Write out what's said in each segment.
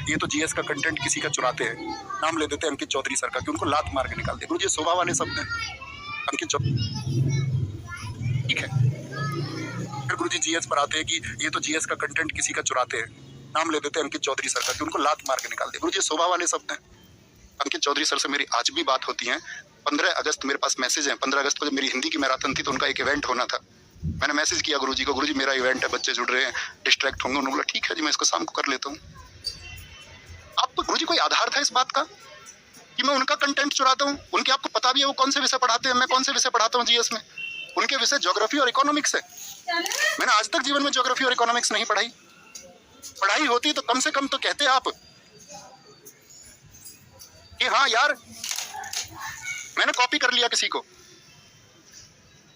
ये तो जीएस का कंटेंट किसी का चुराते हैं, नाम ले देते हैं अंकित चौधरी सर का कि उनको लात मार के निकाल दे। गुरुजी शोभा वाले शब्द हैं, अंकित चौधरी ठीक है। फिर गुरुजी जीएस पर आते हैं कि ये तो जीएस का कंटेंट किसी का चुराते हैं, नाम ले देते हैं अंकित चौधरी सर का कि उनको लात मार के निकाल दे। गुरुजी शोभा वाले शब्द हैं। अंकित चौधरी सर से मेरी आज भी बात होती है। 15 अगस्त मेरे पास मैसेज है। 15 अगस्त को जब मेरी हिंदी की मैराथन थी तो उनका एक इवेंट होना था। मैंने मैसेज किया गुरुजी को, गुरुजी मेरा इवेंट है, बच्चे जुड़ रहे हैं, डिस्ट्रैक्ट होंगे। उन्होंने बोला ठीक है जी, मैं इसको शाम को कर लेता हूँ। आपको गुरुजी कोई आधार था इस बात का कि मैं उनका कंटेंट चुराता हूँ? उनके आपको पता भी है वो कौन से विषय पढ़ाते हैं, मैं कौन से विषय पढ़ाता हूँ जीएस में? उनके विषय ज्योग्राफी और इकोनॉमिक्स है। मैंने आज तक जीवन में ज्योग्राफी और इकोनॉमिक्स नहीं पढ़ाई। पढ़ाई होती तो कम से कम तो कहते आप कि हाँ यार मैंने कॉपी कर लिया किसी को।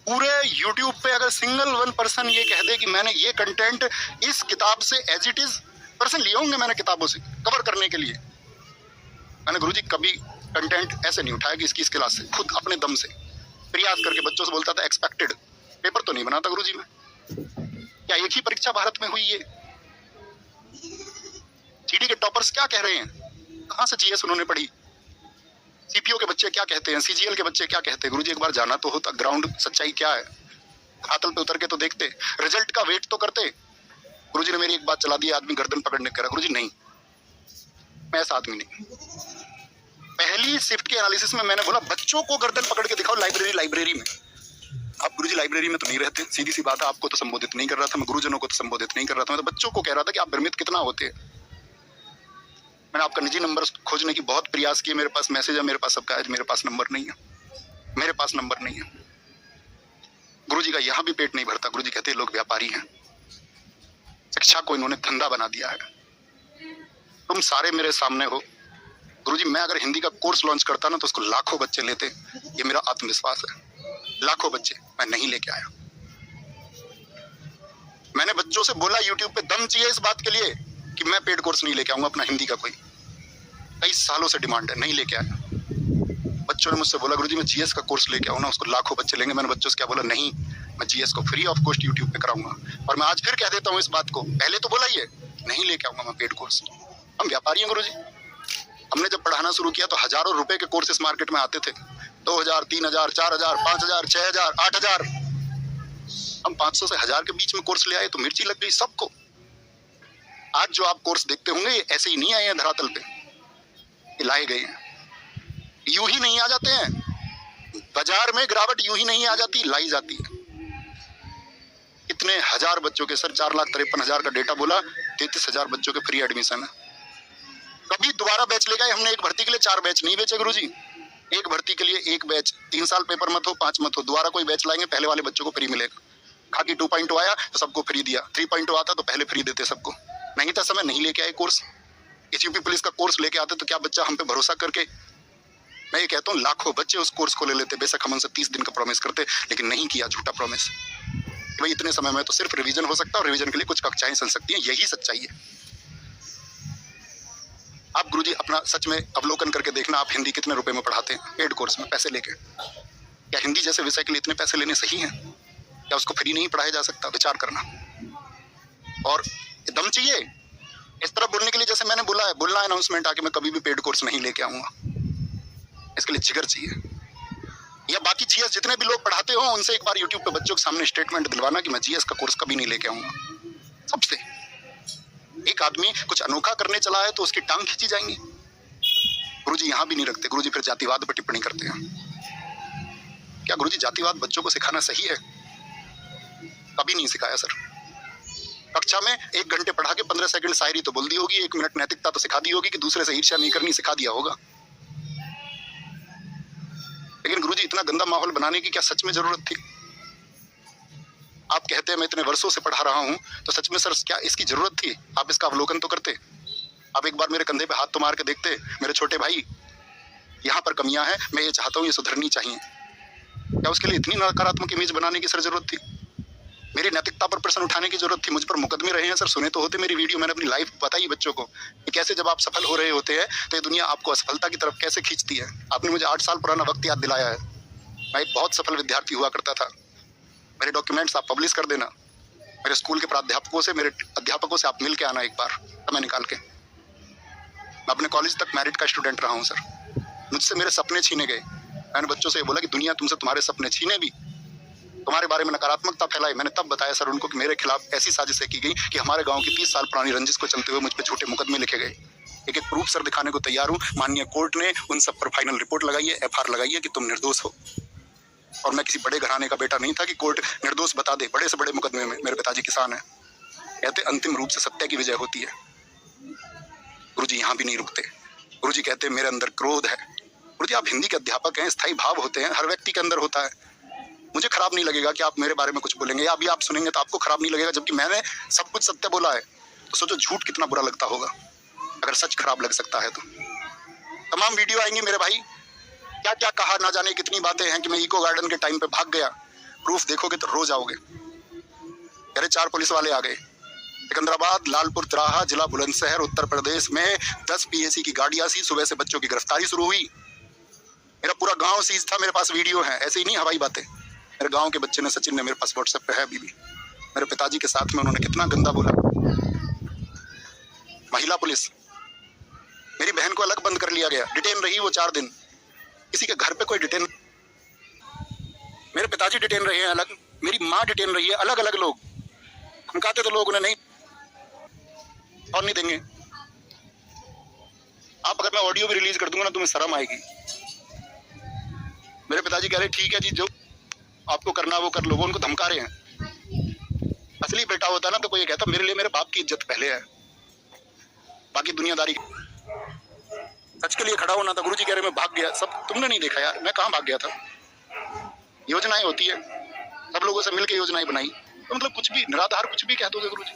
पूरे YouTube पे अगर सिंगल वन पर्सन ये कह दे कि मैंने ये कंटेंट इस किताब से एज इट इज पर्सन लिए होंगे मैंने किताबों से कवर करने के लिए। मैंने गुरुजी कभी कंटेंट ऐसे नहीं उठाया कि इसकी इस क्लास से, खुद अपने दम से प्रयास करके बच्चों से बोलता था एक्सपेक्टेड। पेपर तो नहीं बनाता गुरुजी में। क्या एक ही परीक्षा भारत में हुई है? जीडी के टॉपर्स क्या कह रहे हैं? कहां से जीएस उन्होंने पढ़ी? सीपीओ के बच्चे क्या कहते हैं, सीजीएल के बच्चे क्या कहते हैं? गुरुजी एक बार जाना तो होता, ग्राउंड सच्चाई क्या है, हाथल पे उतर के तो देखते, रिजल्ट का वेट तो करते। गुरुजी ने मेरी एक बात चला दी, आदमी गर्दन पकड़ने करा। गुरुजी नहीं, मैं ऐसा आदमी नहीं। पहली शिफ्ट के एनालिसिस में मैंने बोला बच्चों को गर्दन पकड़ के दिखाओ लाइब्रेरी में। आप गुरुजी लाइब्रेरी में तो नहीं रहते, सीधी सी बात है। आपको तो संबोधित नहीं कर रहा था मैं, गुरुजनों को तो संबोधित नहीं कर रहा था मैं, तो बच्चों को कह रहा था कि आप भ्रमित कितना होते हैं। मैंने आपका निजी नंबर खोजने की बहुत प्रयास किए, मेरे पास मैसेज है, मेरे पास सबका है, मेरे पास नंबर नहीं है, मेरे पास नंबर नहीं है। गुरुजी का यहाँ भी पेट नहीं भरता। गुरुजी कहते हैं लोग व्यापारी हैं, शिक्षा को इन्होंने धंधा बना दिया है। तुम सारे मेरे सामने हो गुरुजी। मैं अगर हिंदी का कोर्स लॉन्च करता ना तो उसको लाखों बच्चे लेते, ये मेरा आत्मविश्वास है। लाखों बच्चे मैं नहीं लेके आया। मैंने बच्चों से बोला यूट्यूब पे दम चाहिए इस बात के लिए कि मैं पेड कोर्स नहीं लेके आऊंगा अपना हिंदी का। कोई कई सालों से डिमांड है, नहीं लेके आया। बच्चों ने मुझसे बोला गुरुजी मैं जीएस का कोर्स लेके आऊँ ना, उसको लाखों बच्चे लेंगे। मैंने बच्चों से क्या बोला, नहीं मैं जीएस को फ्री ऑफ कॉस्ट यूट्यूब पे कराऊंगा। और मैं आज फिर कह देता हूँ इस बात को, पहले तो बोला ये नहीं लेके आऊंगा मैं पेड कोर्स। हम व्यापारी हैं गुरुजी। हमने जब पढ़ाना शुरू किया तो हजारों रुपए के कोर्सेस मार्केट में आते थे, 2000, 3000, 4000, 5000, 6000, 8000। हम 500 से 1000 के बीच में कोर्स ले आए तो मिर्ची लग गई सबको। आज जो आप कोर्स देखते होंगे ये ऐसे ही नहीं आए हैं धरातल पे, ये लाए गए हैं। यूं ही नहीं आ जाते हैं बाजार में, गिरावट यूं ही नहीं आ जाती, लाई जाती है। इतने हजार बच्चों के सर 4,53,000 का डेटा बोला, 33,000 बच्चों के फ्री एडमिशन है। कभी दोबारा बैच ले गए हमने? एक भर्ती के लिए 4 बैच नहीं बेचे गुरुजी। एक भर्ती के लिए एक बैच, 3 साल पेपर मत हो, 5 मत हो, दोबारा कोई बैच लाएंगे, पहले वाले बच्चों को फ्री मिलेगा। खाकी 2.0 आया तो सबको फ्री दिया, 3.0 आता तो पहले फ्री देते सबको। नहीं था समय, नहीं लेके आए कोर्स। एसयूपी पुलिस का कोर्स लेके आते तो क्या बच्चा हम पे भरोसा करके, मैं ये कहता हूँ लाखों बच्चे उस कोर्स को ले लेते। बेशक हम उनसे 30 दिन का प्रॉमिस करते, लेकिन नहीं किया झूठा प्रॉमिस। भाई इतने समय में तो सिर्फ रिवीजन हो सकता है और रिवीजन के लिए कुछ कक्षाएं चल सकती हैं, यही सच्चाई है। आप गुरुजी अपना सच में अवलोकन करके देखना, आप हिंदी कितने रुपए में पढ़ाते हैं पेड कोर्स में पैसे लेके? क्या हिंदी जैसे विषय के लिए इतने पैसे लेने सही हैं? क्या उसको फ्री नहीं पढ़ाया जा सकता? विचार करना। और दम चाहिए इस तरह बोलने के लिए, जैसे मैंने बोला है, बोलना अनाउंसमेंट आके मैं कभी भी पेड कोर्स नहीं लेके आऊंगा। इसके लिए जिगर चाहिए। या बाकी जीएस जितने भी लोग पढ़ाते हो उनसे एक बार यूट्यूब पे बच्चों के सामने स्टेटमेंट दिलवाना कि मैं जीएस का कोर्स कभी नहीं लेके आऊंगा। सबसे एक आदमी कुछ अनोखा करने चला है तो उसकी टांग खींची जाएंगी। गुरुजी यहाँ भी नहीं रखते, गुरुजी फिर जातिवाद पर टिप्पणी करते हैं। क्या गुरुजी जातिवाद बच्चों को सिखाना सही है? कभी नहीं सिखाया सर। कक्षा में 1 घंटे पढ़ा के 15 सेकंड शायरी तो बोल दी होगी, 1 मिनट नैतिकता तो सिखा दी होगी कि दूसरे से ईर्ष्या नहीं करनी सिखा दिया होगा। लेकिन गुरुजी इतना गंदा माहौल बनाने की क्या सच में जरूरत थी? आप कहते हैं मैं इतने वर्षों से पढ़ा रहा हूं, तो सच में सर क्या इसकी जरूरत थी? आप इसका अवलोकन तो करते। आप एक बार मेरे कंधे पे हाथ तो मार के देखते, मेरे छोटे भाई यहाँ पर कमियां हैं, मैं ये चाहता हूँ ये सुधरनी चाहिए। क्या उसके लिए इतनी नकारात्मक इमेज बनाने की सर जरूरत थी? मेरी नैतिकता पर प्रश्न उठाने की जरूरत थी? मुझ पर मुकदमे रहे हैं सर, सुने तो होते मेरी वीडियो। मैंने अपनी लाइफ बताई बच्चों को कि कैसे जब आप सफल हो रहे होते हैं तो ये दुनिया आपको असफलता की तरफ कैसे खींचती है। आपने मुझे 8 साल पुराना वक्त याद दिलाया है। मैं एक बहुत सफल विद्यार्थी हुआ करता था। मेरे डॉक्यूमेंट्स आप पब्लिश कर देना। मेरे स्कूल के प्राध्यापकों से, मेरे अध्यापकों से आप मिल के आना एक बार समय निकाल के। मैं अपने कॉलेज तक मेरिट का स्टूडेंट रहा हूँ सर। मुझसे मेरे सपने छीने गए। मैंने बच्चों से बोला कि दुनिया तुमसे तुम्हारे सपने छीने भी, तुम्हारे बारे में नकारात्मकता फैलाई। मैंने तब बताया सर उनको कि मेरे खिलाफ ऐसी साजिशें की गई कि हमारे गांव की 30 साल पुरानी रंजिश को चलते हुए मुझ पर झूठे मुकदमे लिखे गए। एक एक प्रूफ सर दिखाने को तैयार हूँ। माननीय कोर्ट ने उन सब पर फाइनल रिपोर्ट लगाई है, FR लगाई है कि तुम निर्दोष हो। और मैं किसी बड़े घराने का बेटा नहीं था कि कोर्ट निर्दोष बता दे। बड़े से बड़े मुकदमे में मेरे पिताजी किसान है। कहते अंतिम रूप से सत्य की विजय होती है। गुरुजी यहाँ भी नहीं रुकते। गुरुजी कहते मेरे अंदर क्रोध है। गुरुजी आप हिंदी के अध्यापक हैं, स्थायी भाव होते हैं, हर व्यक्ति के अंदर होता है। मुझे खराब नहीं लगेगा कि आप मेरे बारे में कुछ बोलेंगे या अभी आप सुनेंगे तो आपको खराब नहीं लगेगा, जबकि मैंने सब कुछ सत्य बोला है। तो सोचो झूठ कितना बुरा लगता होगा अगर सच खराब लग सकता है तो। तमाम वीडियो आएंगे मेरे भाई, क्या क्या कहा ना जाने, कितनी बातें हैं कि मैं इको गार्डन के टाइम पे भाग गया। प्रूफ देखोगे तो रो जाओगे। अरे 4 पुलिस वाले आ गए। सिकंदराबाद लालपुर तिराहा जिला बुलंदशहर उत्तर प्रदेश में 10 PAC की गाड़ियां सी। सुबह से बच्चों की गिरफ्तारी शुरू हुई। मेरा पूरा गांव सीज था। मेरे पास वीडियो है, ऐसे ही नहीं हवाई बातें। मेरे गांव के बच्चे ने, सचिन ने, मेरे पास व्हाट्सएप पे है अभी भी। मेरे पिताजी के साथ में उन्होंने कितना गंदा बोला। महिला पुलिस, मेरी बहन को अलग बंद कर लिया गया। डिटेन रही वो 4 दिन। किसी के घर पे कोई डिटेन, मेरे पिताजी डिटेन रहे हैं अलग, मेरी माँ डिटेन रही है अलग अलग लोग। हम कहते तो लोग उन्हें नहीं और नहीं देंगे। आप अगर मैं ऑडियो भी रिलीज कर दूंगा ना तुम्हें शर्म आएगी। मेरे पिताजी कह रहे ठीक है जी, जो आपको करना वो कर लो। वो उनको धमका रहे हैं। असली बेटा होता ना तो कोई कहता मेरे लिए मेरे बाप की इज्जत पहले है, बाकी दुनियादारी। सच के लिए खड़ा होना था। गुरुजी कह रहे मैं भाग गया। सब तुमने नहीं देखा यार, मैं कहाँ भाग गया था। योजनाएं होती है, सब लोगों से मिलकर योजनाएं बनाई। तो मतलब कुछ भी निराधार कुछ भी कह दोगे गुरुजी।